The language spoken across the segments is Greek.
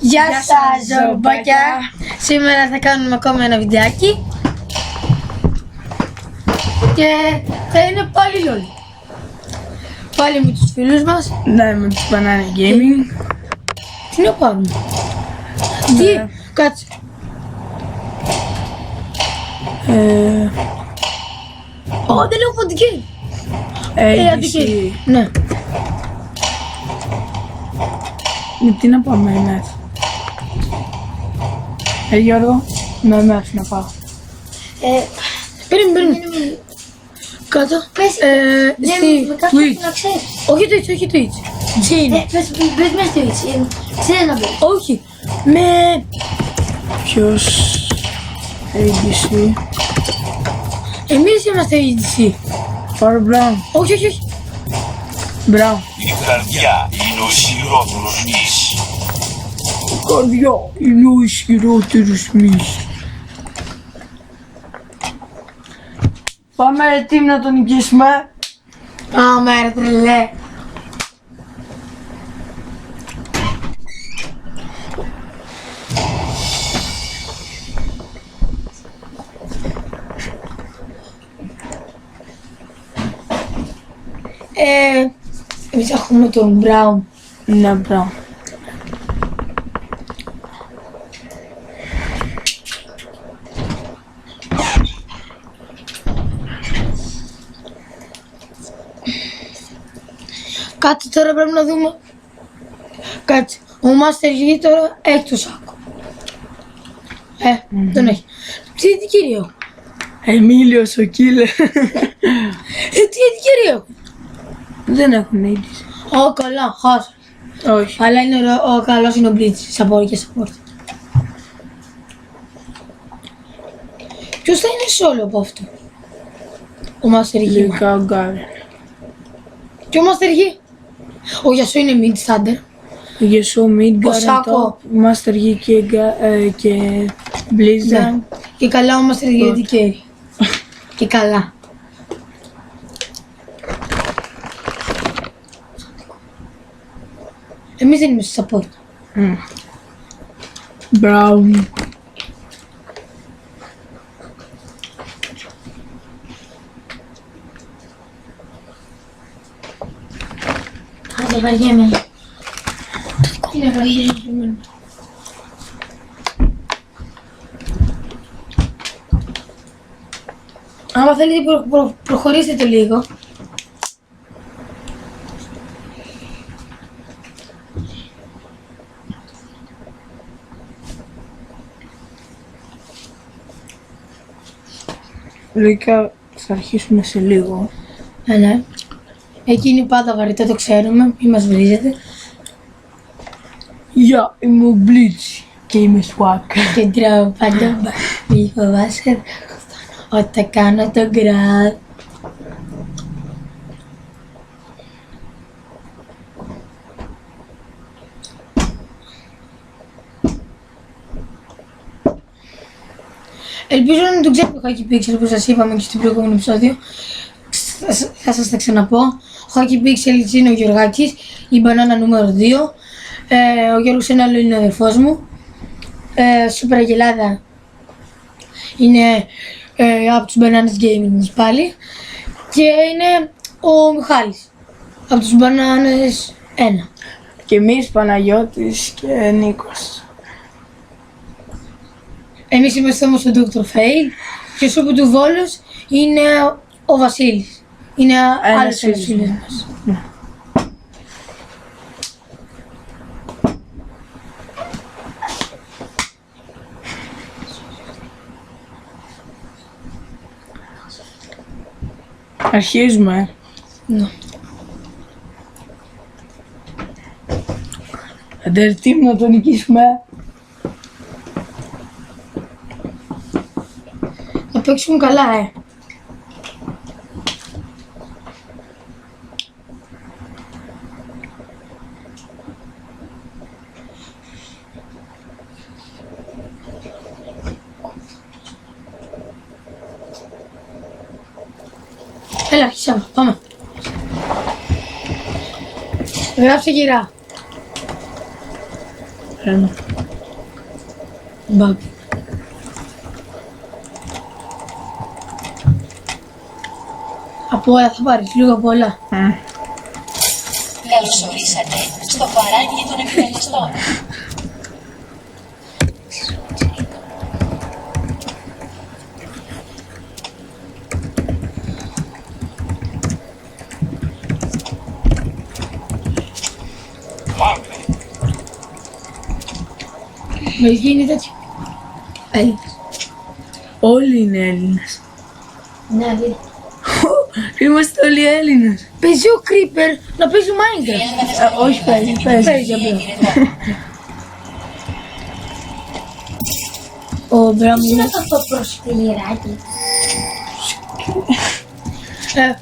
Γεια σας ζομπάκια. Σήμερα θα κάνουμε ακόμα ένα βιντεάκι και θα είναι πάλι LOL. Πάλι με τους φίλους μας. Ναι, με τους Banana Gaming. Τι να πάρουμε? Τι, κάτσε. Δεν λέω ποντική. ADC. Ναι. Με τι να πάμε εμάς? Γιώργο, με εμάς να πάω. Περίμενε. Κάτω. Στη Twitch. Όχι Twitch, όχι Twitch. Τζιν. Πες με στο Twitch. Ξέρεις να μπεις. Όχι. Με... Ποιος? ADC. Εμείς είμαστε ADC. Far Brown. Όχι, όχι, όχι. Brown. Η καρδιά είναι ο ισχυρότερος μυς. Καρδιά είναι ο ισχυρότερος μυς. Πάμε ρε team να τον νικήσουμε. Πάμε ρε τρελέ. Εμείς έχουμε τον Brown. Ναι, Brown. Κάτσε τώρα πρέπει να δούμε. Κάτσε. Ο Master Yi τώρα έχει το σάκο. Τον έχει. Τι δικαίωμα. Εμίλιος ο killer. Τι δικαίωμα. Δεν έχουν ADC. Ω καλά, χάσα. Όχι. Αλλά είναι ο καλός είναι ο Blitz. Support και support. Ποιος θα είναι solo από αυτό? Ο Master Yi. Λογικά ο Garen. Και ο Master Yi. Ο Yasuo είναι mid standard. Yasuo mid, Ο Garen Σάκο. top, Master Yi και Blizzard. Ναι. Και καλά ο Master Yi γιατί carry. Και καλά. Εμείς δεν είμαστε support. Brown. Άντε βαριέμαι. Είναι βαριέμαι. Άμα θέλετε προχωρήστε το λίγο. Λογικά θα αρχίσουμε σε λίγο. Ναι. Εκεί είναι πάντα βαρύτο, το ξέρουμε. Μη μας βρίζετε. Γεια, είμαι ο Blitz και είμαι swag. Και τρώω πάντα. Μη φοβάσαι. Όταν κάνω το γκράτ. Ελπίζω να το ξέρω το Hockey Pixel που σας είπαμε και στο προηγούμενο επεισόδιο. Θα σας τα ξαναπώ. Hockey Pixel είναι ο Γιωργάκης, η μπανάνα νούμερο 2. Ο Γιώργος ένα άλλο είναι ο αδερφός μου. Σούπερ Αγελάδα είναι από τους Bananas Gaming πάλι. Και είναι ο Μιχάλης από τους Bananas 1. Και εμείς Παναγιώτης και Νίκος. Εμείς είμαστε όμως ο Dr. Fail και ο Σούπου του Βόλος είναι ο Βασίλης. Είναι άλλος ένας φίλος μας. Αρχίζουμε. Ναι. Άντε team να τον νικήσουμε. Να παίξουμε καλά, Έλα, αρχίσαμε. Πάμε. Γράψε γυρά. Ένα. Μπακ. Από όλα θα πάρεις, λίγο από όλα. Καλώς ορίσατε στο παράγει των εκτελεστών. Πάμε. Μερικοί είναι τέτοιοι. Έλληνες. Όλοι είναι Έλληνες. Ναι, δείτε. Είμαστε όλοι Έλληνες. Παίζει ο Creeper να παίζει Minecraft. Όχι παίζει. Παίζει απλά. Ο Μπράμ Τι είναι είναι... αυτό το προσφυλιράκι.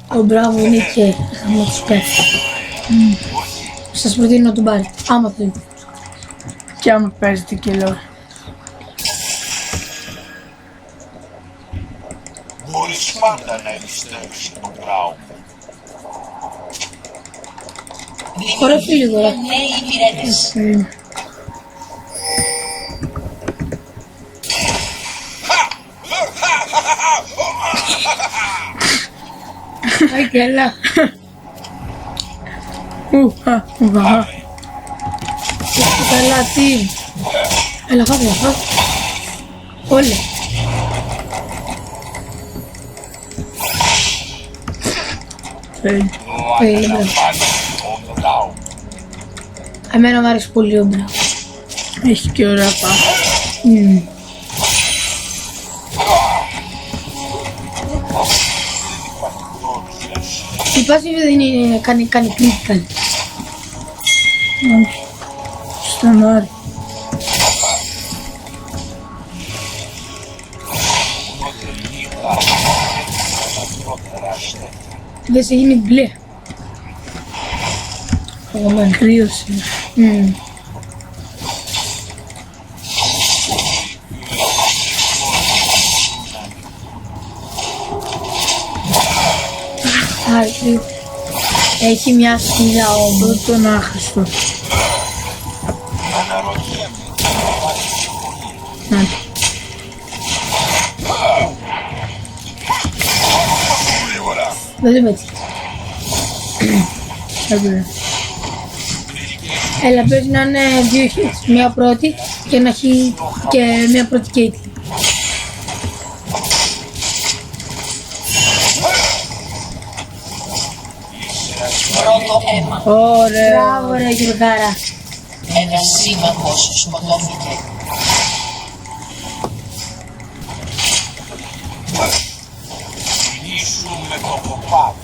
Ο Μπράμ είναι και χαμό τους πέφτει. Σας προτείνω να τον πάρει. Άμα θέλει. Και άμα παίζετε και λέω. Μπορείς πάντα να εμπιστεύεσαι τον Μπράουν. Χορεύει λίγο, ρε. Νέοι υπηρέτες. Περίμενε. Πάει και έλα. Καλά, τι. Έλα, φάτε, φάτε. Όλα. Φέρει. Μπράβο. Πάντα τον Μπράουν. Εμένα μου άρεσε πολύ ο Μπράμ. Έχει και ωραία πάθη. Η πάση δεν είναι κάνει critical. Όχι. Στον Άρη. Δεν σε γίνει μπλε. Φαγωμένο. Κρύος είναι. Άρη. Έχει μια σκύλα όμως. Τον άχρηστο. Να. Δεν το πέτυχε. Έπρεπε. Έλα, πρέπει να είναι δύο hits. Μια πρώτη και να έχει και μια πρώτη Caitlyn. Πρώτο αίμα. Ωραία. Μπράβο ρε Γιουργάρα. Ένας σύμμαχος σκοτώθηκε. Ήσουν με το κοπάδι.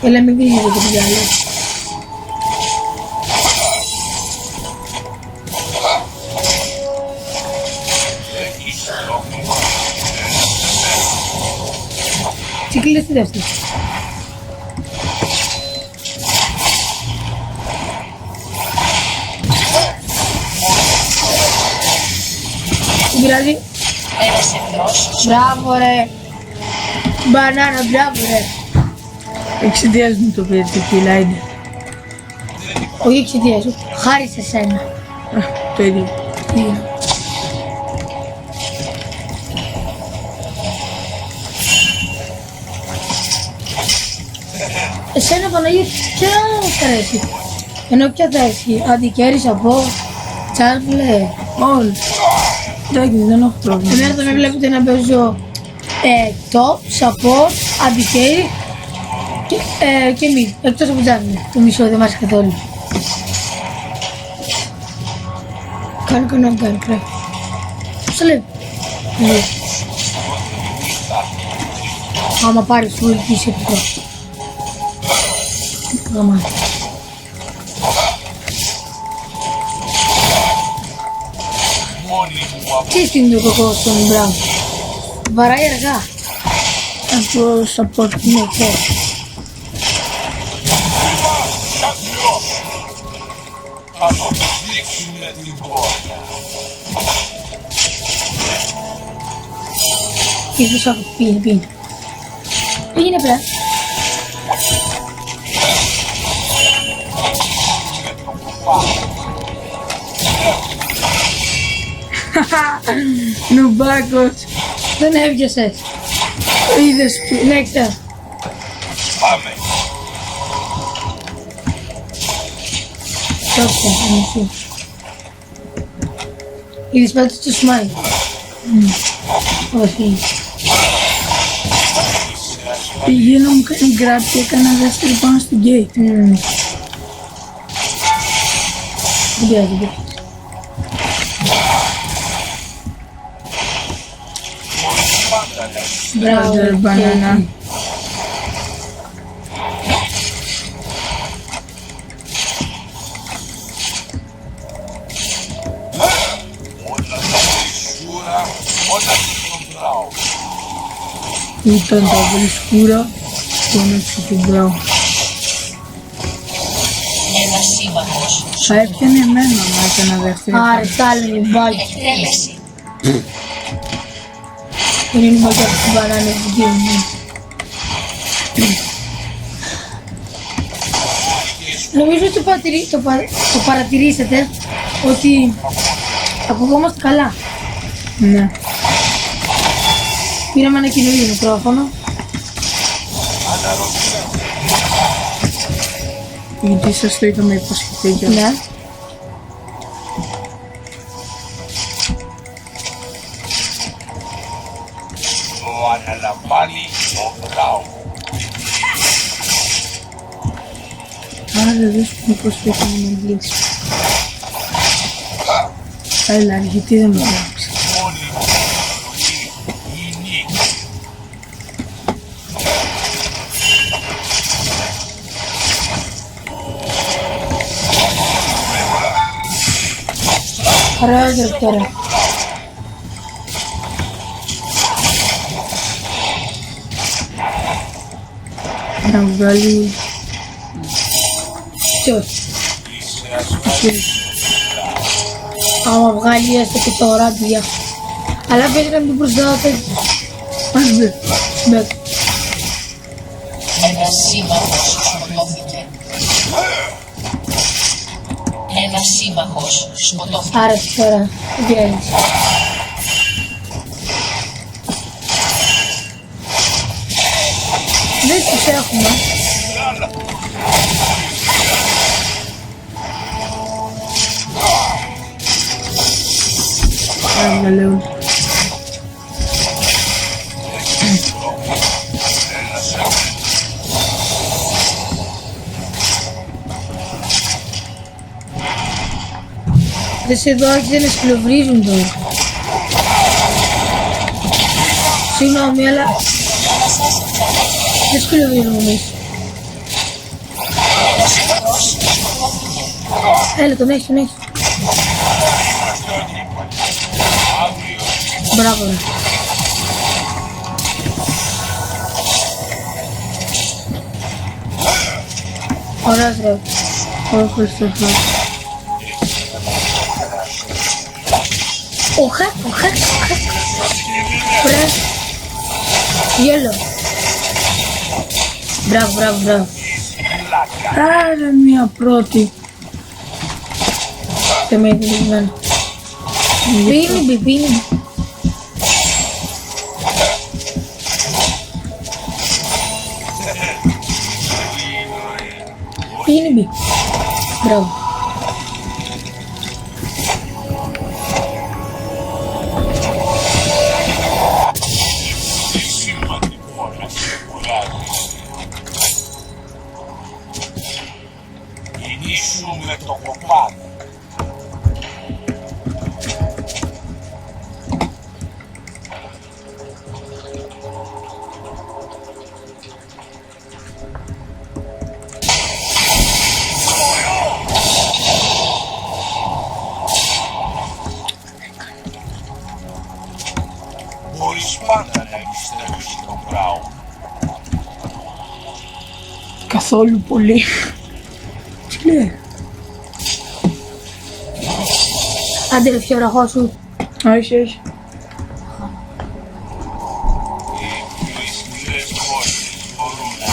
Έλα, μην κλείσει το διάλογο. Τι κλείσει τη δεύτερη. Τι πειράζει. Ένας εχθρός Μπράβο ρε. Μπανάνα, μπράβο ρε. Εξαιτίας μου το πήρε tequila είναι. Όχι εξαιτίας σου. Χάρη σε σένα. Το ίδιο. Εσένα Παναγία, ποια θα αρέσει. Ενώ ποια θα αρέσει. Αντικέρις από Τσάρλε. Όλοι. Εντάξει, δεν έχω πρόβλημα. Εμένα θα με βλέπετε να παίζω top, support, αντικέρι και μη. Εκτός από Τσάρλε. Το μισό δεν μ' καθόλου. Κάνω κρέ. Πώς το λέει. Άμα πάρεις σου ελκύσεις επιτό. Γαμάτι. Τι είναι το κακό στον Μπράουν. Βαράει αργά. Από support. Ναι, ξέρω. Θα το δείξουμε την πόρτα. Ίσως από πήγαινε. Πήγαινε πέρα. Με το κοπάδι. Νουμπάκος. Δεν έβγεσες. Είδες που... Συνέχισε. Πάμε. Τόξε, ανοιχτή. Είδες πάλι το σμάι. Όχι. Πήγε να μου κάνει grab και έκανα δεύτερη πάνω στην gate. Δεν πειράζει. Μπράβο, Brother banana. Όταν θα σκούρα, όταν τον βράω. Ήταν τα βρισκούρα στον έξω του μπράου. Ένας σύμμαχος Θα έπιανε εμένα να έκανα δεύτερη. Άρε, κάλε λουμπάκι. εκτέλεση. Είναι λουμπάκι από την μπανάνα δική μου. Νομίζω ότι το παρατηρήσετε ότι ακουγόμαστε καλά. Ναι. Πήραμε ένα καινούριο μικρόφωνο. Γιατί σας το είχαμε υποσχεθεί και Ναι. Το αναλαμβάνει ο βράω. άρα δεν σου πούμε πως το είχαμε να αγγλίσει. Έλα, γιατί δεν μου έγραψε. Μόνη μου η νίκη. Ωραίος διρεκτόρα. Να βγάλει... Ποιος. Είσαι ασφαλής. Άμα βγάλει έστω και το ράδια. Αλλά παίζει να μην προσδάω τέτοιο. Ας δε. Μπέκ. Ένας σύμμαχος σκοτώθηκε. Ένας σύμμαχος σκοτώθηκε. Άρα τώρα. Δεν πειράζει. Δεν τους έχουμε. Έβγαλε όλοι. Δες εδώ άρχισαν να σκλοβρίζουν τώρα. Συγγνώμη, αλλά δεν σκλοβρίζουν εμείς. Έλα, τον έχεις, τον έχεις. Μπράβο, ρε. Ωραίος, ρε. Όχι, στο φλό. Ο Χακ. Μπράβο. Yellow. Μπράβο. Άρα μία πρώτη. Και με εκδηλωμένο. Πίνει. Πίνει. Μπράβο. Σημαντικό να ξεκουράζεις. Κινήσου με το κοπάδι. Μπορείς πάντα να εμπιστεύεσαι τον Μπράουν. Καθόλου πολύ. Τι λέει. Άντε ρε φιωραχό σου. Όχι. Οι πιο ισχυρές κόρτες μπορούν να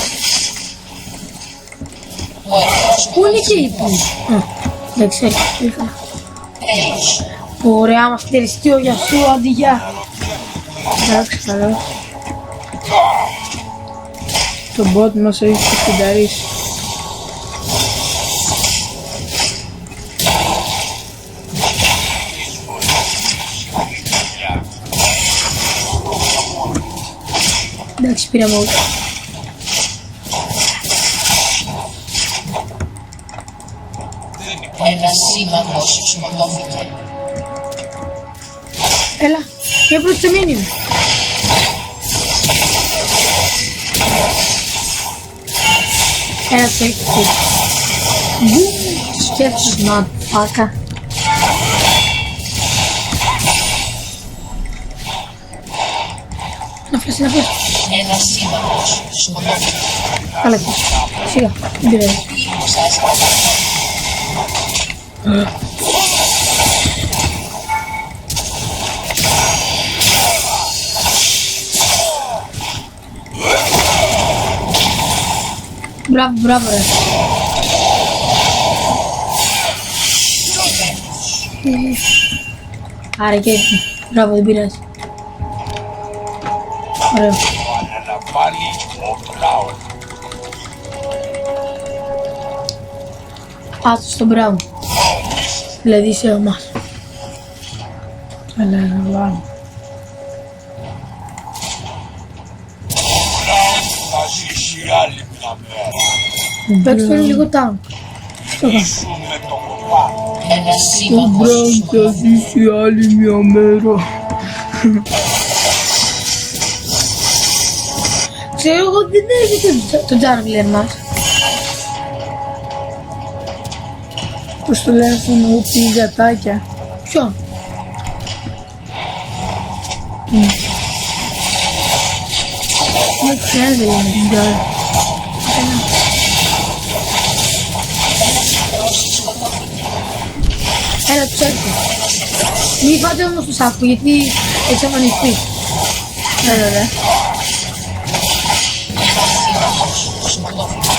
Ο εχθρός Πού είναι και η πού. Δεν ξέρω. Είχα. Τέλος. Ωραία, μας χειριστεί ο Γιασού, αντί για. Εντάξει, καλώς. Το bot μας έχει ξεκενταρίσει. Εντάξει, πήραμε όλα. Ένας σύμμαχος σκοτώθηκε. Έλα, για πρώτη το μήνυμα. Έλα, το έχει. Μπουμ, σκέφτος, μαντάκα. Να φλάσει, να φλάσει. Ένας σύμμαχος σκοτώθηκε. Καλά, σιγά, δεν πειράζει. Σας Μπράβο, μπράβο, ρε. Άρα και έτσι. Μπράβο, δεν πειράζει. Ωραίο. Αναλαμβάνει ο Μπράουν. Άσο στον Μπράουν. Δηλαδή σε εμάς. Αλλά να βάλω. Θα ζήσει άλλη μια μέρα. Παίξτε τον λίγο τάουν. Ήσουν με το κομμάτι. Ένας Ο σύμμαχος Μπράουν θα σκοτώθηκε. ζήσει άλλη μια μέρα. Ξέρω εγώ δεν έχετε το jungler μας. Πώς το λένε στον ούπι γατάκια. Ποιον? Δεν ξέρω, δεν είναι. Έλα, τους έρθω. Μη πάτε όμως το σάκο, γιατί έτσι αμανιστεί. Έλα, ρε. Σύμμαχος σκοτώθηκε.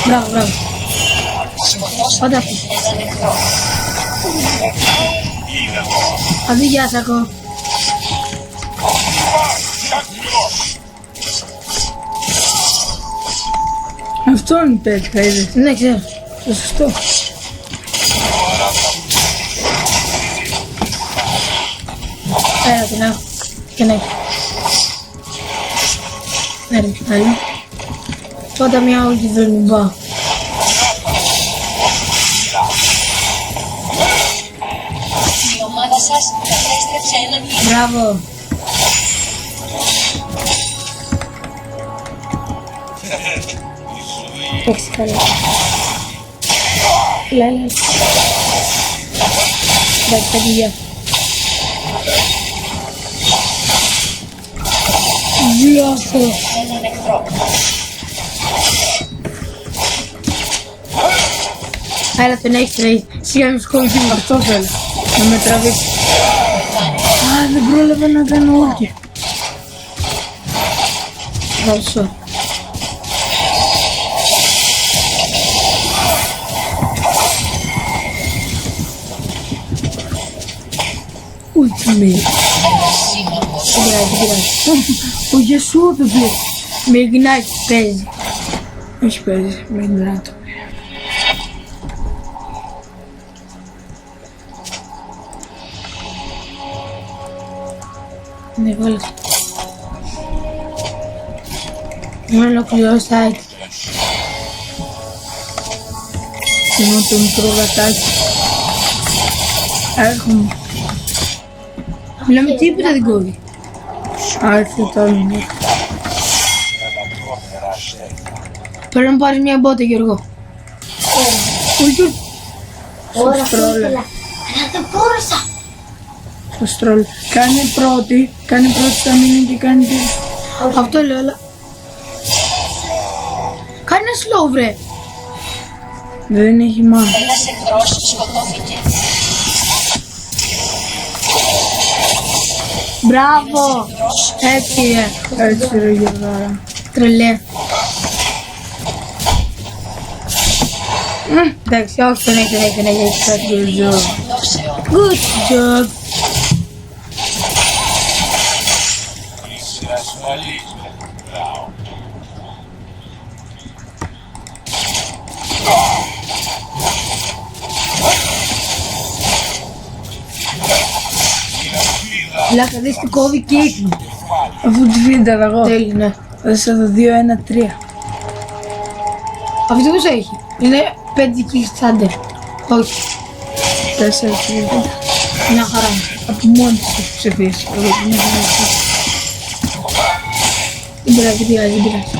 Μπράβο, μπράβο. Σκοτώσατε Πάντα αυτό. έναν εχθρό. Αντί για σάκο. Αυτό είναι τέτοια, είδες. Ναι, ξέρω. Το σωστό. Έλα, την έχω. Την έχω. Έρε, άλλη. Τότε μια όλη δεν μου πάω. Η ομάδα σας κατέστρεψε έναν ήλιο. Μπράβο. Έχεις καλά. Έλα. Εντάξει, θα γεια. Διάσω. Έναν εχθρό. Έλα, τον έχεις ρε. Σιγά με σκόλου μου. Αυτό θέλω. Να με τραβήξει. Α, δεν πρόλαβα να κάνω όχι. Ευχαριστώ. Ultimate. Ένας σύμμαχος Δεν πειράζει. Ο Γιασού το πήρε. Με Ignite παίζει. Όχι παίζει, με Ignite το πήρε. Ναι, βάλε. Μόνο ολοκληρώσει τα IT. Ενώ το μικρό γατάκι. Έρχομαι. Μιλάμε τίποτα δεν κόβει. Άρχισε το άλλο μου. Πρέπει να πάρεις μια μπότα, Γιώργο. Όχι, Τώρα αυτό στρόλε. ήθελα. Αλλά δεν μπόρεσα. το στρόλ. Κάνε πρώτη στα μήνυ και κάνει την. Αυτό λέω, αλλά... Κάνε ένα slow, βρε. Δεν έχει μάνα. Ένας εχθρός σκοτώθηκε. Μπράβο. Έτσι, ρε. Έτσι ρε Γιωργάρα. Τρελέ. Εντάξει, όχι, δεν έχει, δεν έχει. Good job. Δόξεων. Good job. Είσαι ασφαλής με τον Μπράουν. Λάκα, δεις τι κόβει και ήρθε. Αφού τη βίντεο εγώ. Τέλει, ναι. Θα σε το 2-1-3. Αυτό πόσο έχει. Είναι 5 kills τσάντερ. Όχι, 4-3. μια χαρά. Από μόνη της έχει ψηφίσει. Εγώ την έχω ψηφίσει. Δεν πειράζει, δεν πειράζει, δεν πειράζει.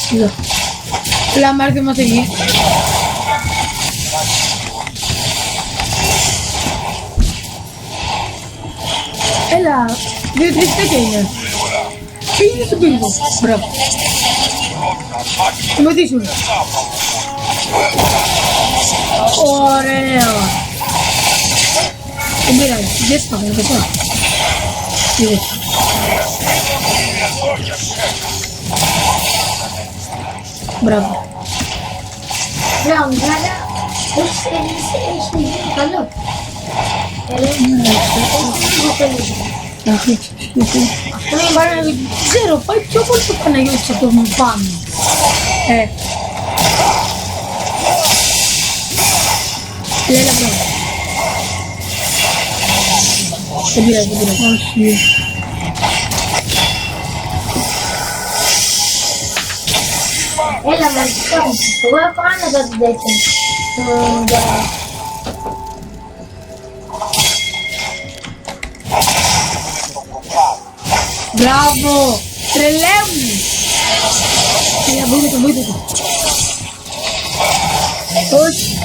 Σιγά. Έλα, μ' άρεσε μας εκεί. Έλα, 2-3 τέτοια είναι. Πήγαινε στον πύργο. Μπράβο. Θα βοηθήσουν. Ωραία. Δεν πειράζει, δεν σπάγανε, πεσά. Είδες. Μπράβο. Μπράουν, γάλα. Έχει γίνει καλό. Έχει Έχει ψηφίσει. Αυτό είναι Παναγιώτη. Ξέρω, πάει πιο πολύ το Παναγιώτης από το μου πάμε. Έλα, μπράβο. Δεν πειράζει, δεν πειράζει. Όχι. Έλα, μαλακά. Εγώ έχω άνετα την τέτοια. Μπράβο! Τρελαίνουν! Έλα, βοήθα το, βοήθα το. Όχι.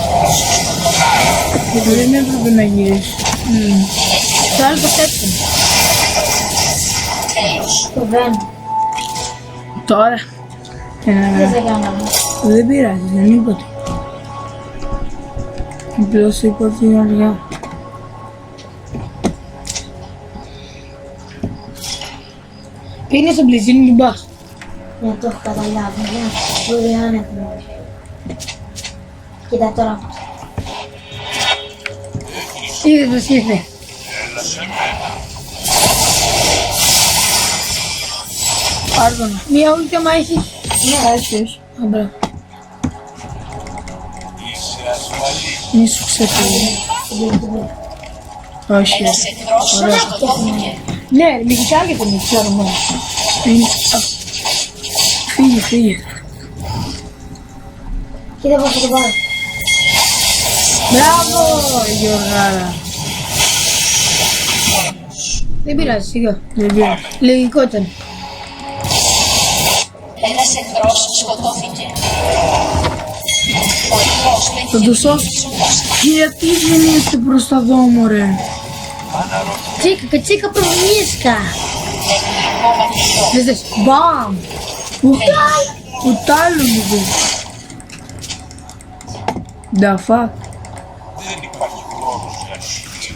Δεν έπρεπε να γυρίσει. Το άλλο το στέψαν. Το βαίνω. Τώρα. Δεν θα κάνω. Δεν πειράζει, δεν είπα τίποτα. Απλώς είπα ότι είναι αργά. Πήγαινε στον πλησίνο και μπας. Δεν το έχω καταλάβει. Μπορεί άνετα. Κοίτα τώρα. Είδες πως ήρθε. Έλα σε μένα. Πάρ' τον. Μία ούλτια μα έχει. Ναι, έχεις. Α, μπράβο. Είσαι ασφαλής. Μη σου ξεφύγει. Όχι. Ένας εχθρός σκοτώθηκε. Ναι, μη κοιτάγεται, μη ξέρω μόνο. Είναι- Α, Φύγε, φύγε. Κοίτα πώς θα το πάρω. Μπράβο, Γιωργάρα. Δεν πειράζει, σιγά. Δεν πειράζει. Λογικό ήταν. Ένας εχθρός σκοτώθηκε. Ο εχθρός Θα πέτυχε το σώσω. Γιατί δεν είστε προς τα δω, μωρέ. Τσίκα, κατσίκα προβνίσκα. έχει ακόμα χειρό. Δες, δες. Μπαμ. Ούτε άλλο μου δει. Da fuck. Δεν υπάρχει χρόνος για νυχτή.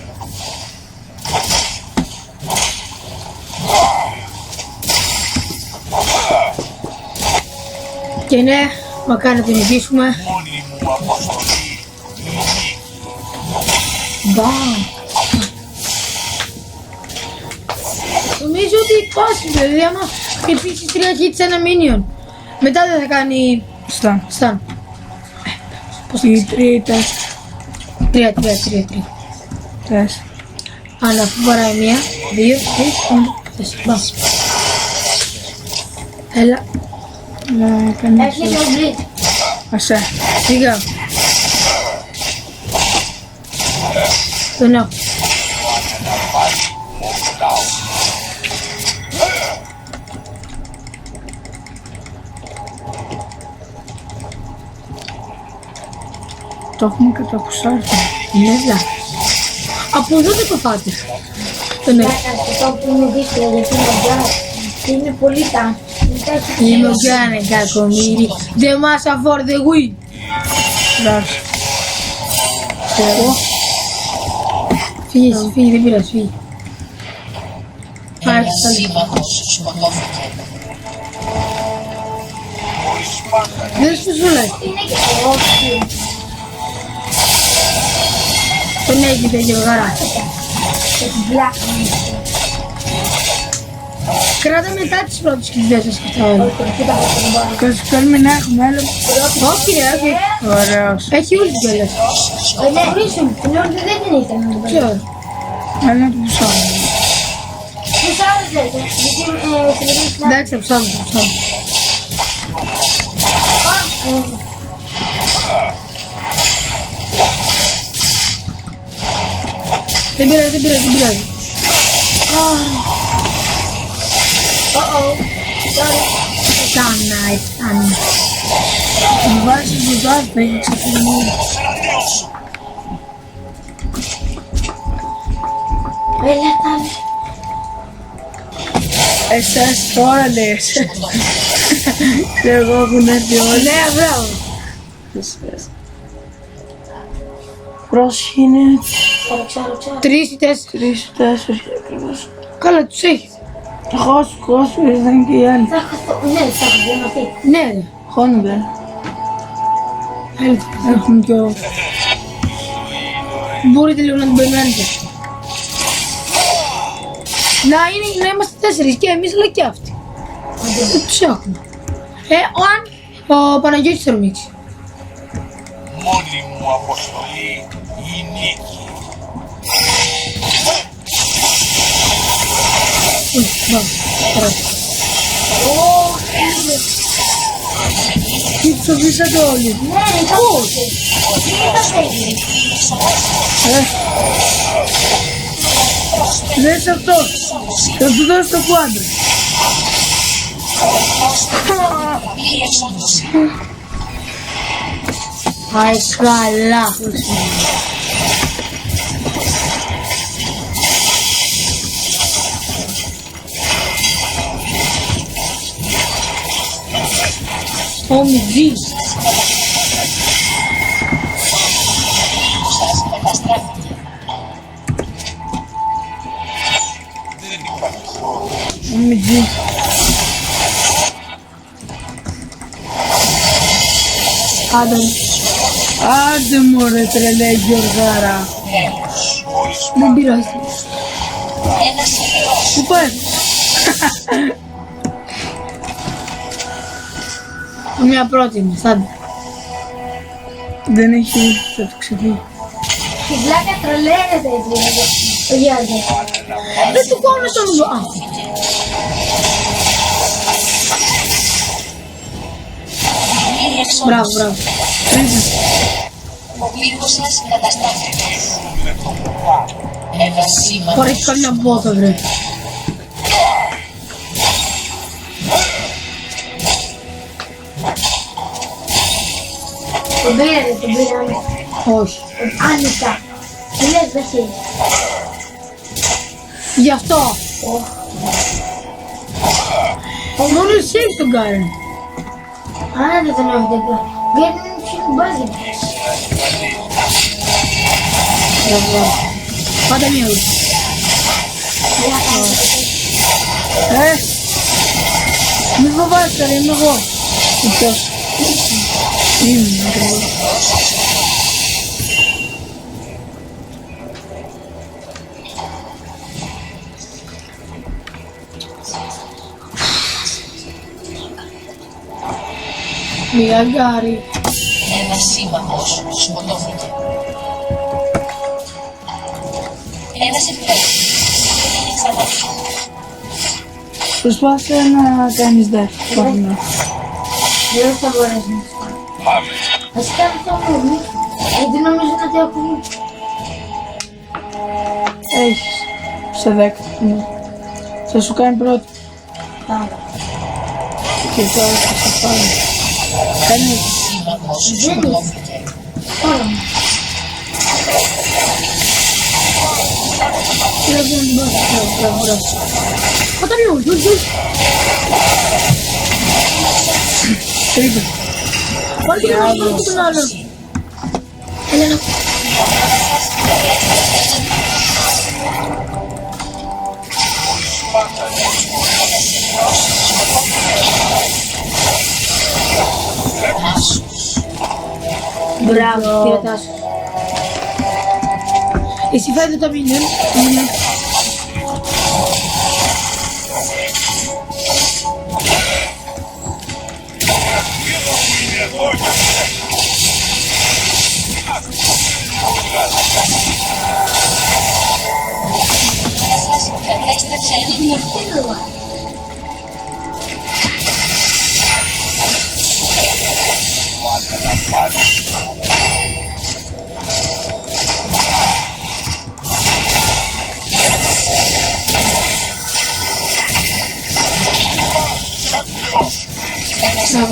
Και ναι, μακάρι να την νικήσουμε. Μόνη μου αποστολή. Μπαμ. Νομίζω ότι πάσει, δηλαδή άμα χτυπήσεις 3 hits ένα minion. Μετά δεν θα κάνει Σταν. stun. Οι τρίτες. 3. Τέσσερα. Αλλά αφού βαράει 1, 2, 3, 4. Μπαμ. Έλα, Να κάνει Έρχεται ο Μπλίτ. ασέ. σιγά. Τον έχω. Το έχουμε κατακουσάρει. Ναι, βλά. Από εδώ δεν το φάτε. Τον έχω. Αυτό που είναι δύσκολο γιατί είναι γκάς. Είναι πολύ τάγκ. Είμαι ο Γιάννη Κακομύρη. The Massa for the win. Εντάξει. Φύγε, εσύ, φύγε, δεν πειράζει, φύγε. Πάρε Ένας το άλλο. σύμμαχος σκοτώθηκε. Χωρίς Δεν σου λέει. Είναι και όχι. Τον έγινε Γιωργάρα. Έχει μπλάκα. Κράτα μετά τις πρώτες και τις δεύτερες κατάλαβα. Όχι, κοίτα από τον μπάρο. Και σου θέλουμε να έχουμε άλλο. Όχι ρε, όχι. Ωραίος. Έχει όλες τις κιόλας. Ναι, χρήσιμο. Την άλλη δεν την ήθελα να το πάρω. Ποιο. Έλα να το πουσάμε. Τους άλλους δεν ήθελα. Γιατί στην Εντάξει, θα ψάχνω, θα ψάχνω. Δεν πειράζει, δεν πειράζει, δεν πειράζει. Φτάνει, φτάνει. Μου βάζεις μπουζάς, θα έχει ξεφυγεί. Έλα, τάλε. Εσάς τώρα λες. Και εγώ έχουν έρθει όλοι. Ναι, μπράβο. Πρόσχη είναι Ξέρω. 3 ή 4. 3-4 ακριβώς. Καλά, τους έχεις. Χώσου, ήρθαν και οι άλλοι. Θα χαθώ. Ναι, θα χαθώ. Ναι, ρε. Χώνονται. Έλα, Έχουν και ο... μπορείτε λίγο να την περιμένετε. Να είμαστε 4 και εμείς αλλά και αυτοί. Δεν τους έχουμε. Ο Παναγιώτης θα ρωμίξει. Μόνη μου αποστολή η νίκη. Τι τους αφήσατε όλοι. Ναι, θα Δες αυτό. Θα του δώσω το κουάντρο. Άι, καλά. Ο Μιτζής. Μην ζει. Άντε. Άντε μωρέ τρελέ Γιωργάρα. Δεν πειράζει. Πού πάει. Μια πρώτη είναι, άντε. Δεν έχει, θα το ξεφύγει. Την πλάκα τρολαίνεται έτσι. Ο Γιώργος. Δεν του κόβω τον ζω. Α, μπράβο, μπράβο. Ο πύργος σας καταστράφηκε. Ένα σήμα Τώρα έχει καμιά μπότα, βρε. Τον πήραμε. Όχι. Άνοιξα. Τι λες, Βασίλη. Γι' αυτό. Μόνο εσύ έχεις τον Κάρεν. Α, δεν τον έχω δίπλα. Γιατί δεν τους έχει μπάζει. Μπράβο. Πάντα μία ουρή. Μη φοβάσαι ρε, είμαι εγώ. Αυτός. Είμαι ακριβώς. Μία γκάρι. ένα σύμμαχος σκοτώθηκε. Ένας επιθέτης εξαφανίστηκε. Προσπάθησε να κάνεις δεύτερο. Δεν θα μπορέσει να το κάνει. Ας κάνω το μου. Γιατί νομίζω ότι έχω βγει. Έχεις. Σε 10. Ναι. Θα σου κάνει πρώτη. Και τώρα θα σε πάρει. Κάνει. Σύμμαχος Δεν είναι. σκοτώθηκε. Όλα μου. Μπράβο. Πάντα μία ουρή. Τρίτο. Πάρε και τον άλλον. Έλα να... Μπράβο, κύριε Τάσο. Εσύ φάτε το μήνυμα. Σας κατέστρεψε ένα διορθώμα.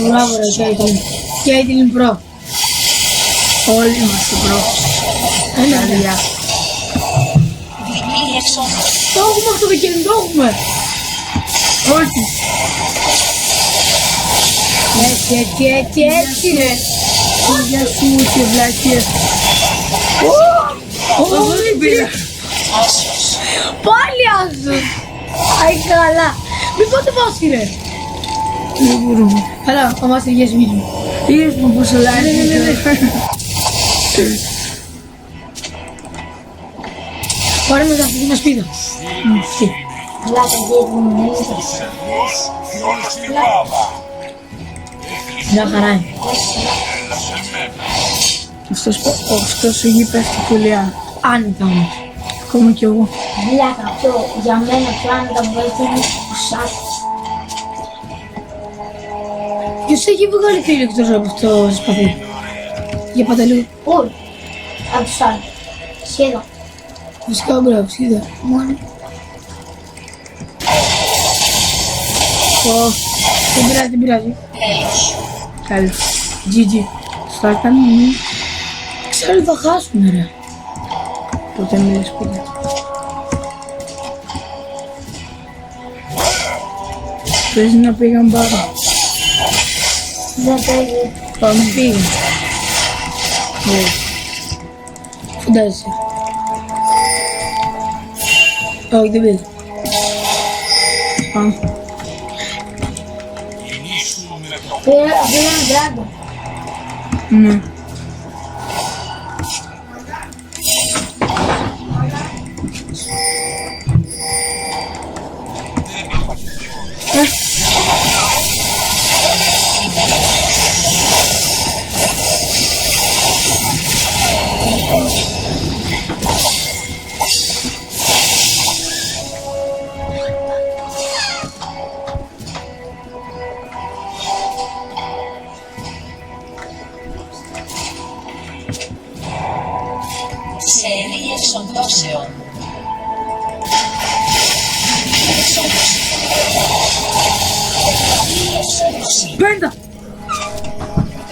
Μπράβο ρε Κέιτλιν. Κέιτλιν Προ. Όλοι είμαστε προ. Ένα ρε. Παιδιά. Διπλή εξόδος. Το έχουμε αυτό το κέντρο, το έχουμε. Όχι. Έτσι ρε. Γεια σου και βλάκες. Όχι πήρα. Άσος. Πάλι άσος. Αϊ καλά. Μη πότε βάσει ρε. Δεν μπορούμε. Καλά, ο Μάστερ για σπίτι μου. Είδες μου πόσο λάθη. Πάρε με αυτή την ασπίδα. Αυτή. Βλάκα γύρω μου, είναι Φιόλο στην μπάλα. Μια χαρά είναι. Αυτός ο γη πέφτει πολύ Άνετα όμως. ακόμα κι εγώ. Βλάκα, για μένα πιο άνετα μου έτσι είναι ο Σάκης. Ποιος έχει βγάλει φίλο εκτός από αυτό το σπαθί. Για παντελού. Όλοι. Από τους άλλους. Σχεδόν. Φυσικά μπράβο, είδα. Μόνο. Δεν πειράζει, δεν πειράζει. Τέλος. Καλώς. GG. Θα κάνουμε Ξέρω θα χάσουμε ρε. ποτέ μη λες ποτέ. Παίζει να πήγαν πάρα. Δεν παίζει. Πάμε πήγαινε. Φαντάζεσαι. Όχι δεν πήγε. Πάμε. Κινήσουν το Πήγαν Dragon. Ναι. Σερί εξοντώσεων. Εξόντωση. Εξόντωση. Πέντα!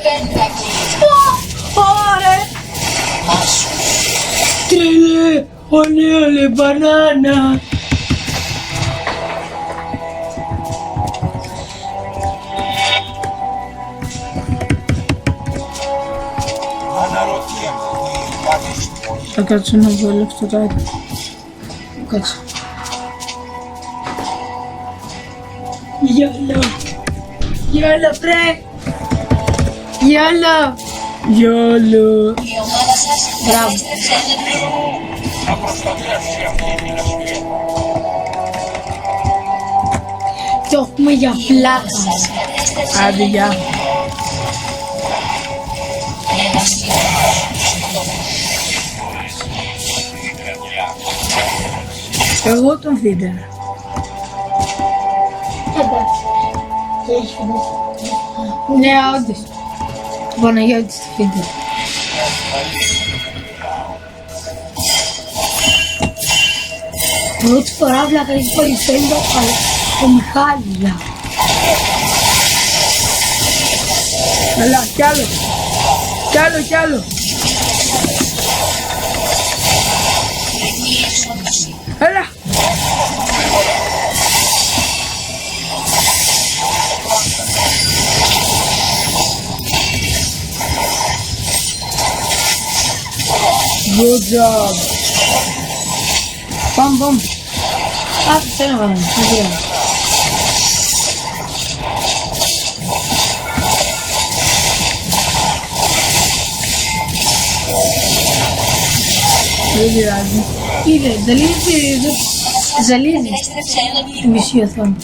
Πέντακι. Ωραία. Άσος. Τρελέ. Ολέ μπανάνα. αναρωτιέμαι τι υπάρχει στην πόλη. Θα κάτσω να βάλω αυτό κάτω. Κάτσε. Γιόλο. Γιόλο πρέ. Γιόλο. Γιόλο! Η ομάδα σας Μπράβο. κατέστρεψε ένα Θα προστατεύσει αυτή την ασφαλεία. Το έχουμε για πλάκα. σας κατέστρεψε Άντε γεια. ένα σκηνός. Εγώ τον φίδερα. Εντάξει. Και έχει φανταστεί. Ναι, όντως. Το Παναγιώτη στο φίντερ. Πρώτη φορά βλάκα έχει πολυφέλντο, αλλά ο Μιχάλης βλάκα. Καλά, κι άλλο. Κι άλλο, κι άλλο. Διπλή εξόντωση. Έλα. Good job. Πάμε. Άφησε να βάλουμε, δεν πειράζει. Δεν πειράζει. Είδε, ζαλίζει Κατέστρεψε έναν τη ήρμο. μισή οθόνη.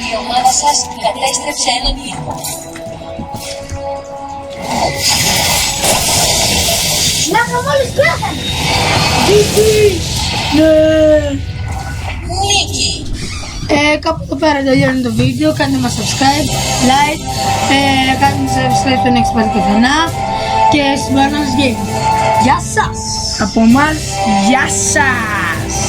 Η ομάδα σας κατέστρεψε έναν ήρμο. Λάκα μόλις πέθανε. Ναι. Νίκη! Κάπου εδώ πέρα τελειώνει το βίντεο. Κάντε μας subscribe, like, κάντε subscribe στον Expert Καφενά και στην Bananas Game. Γεια σας! Από εμάς, γεια σας!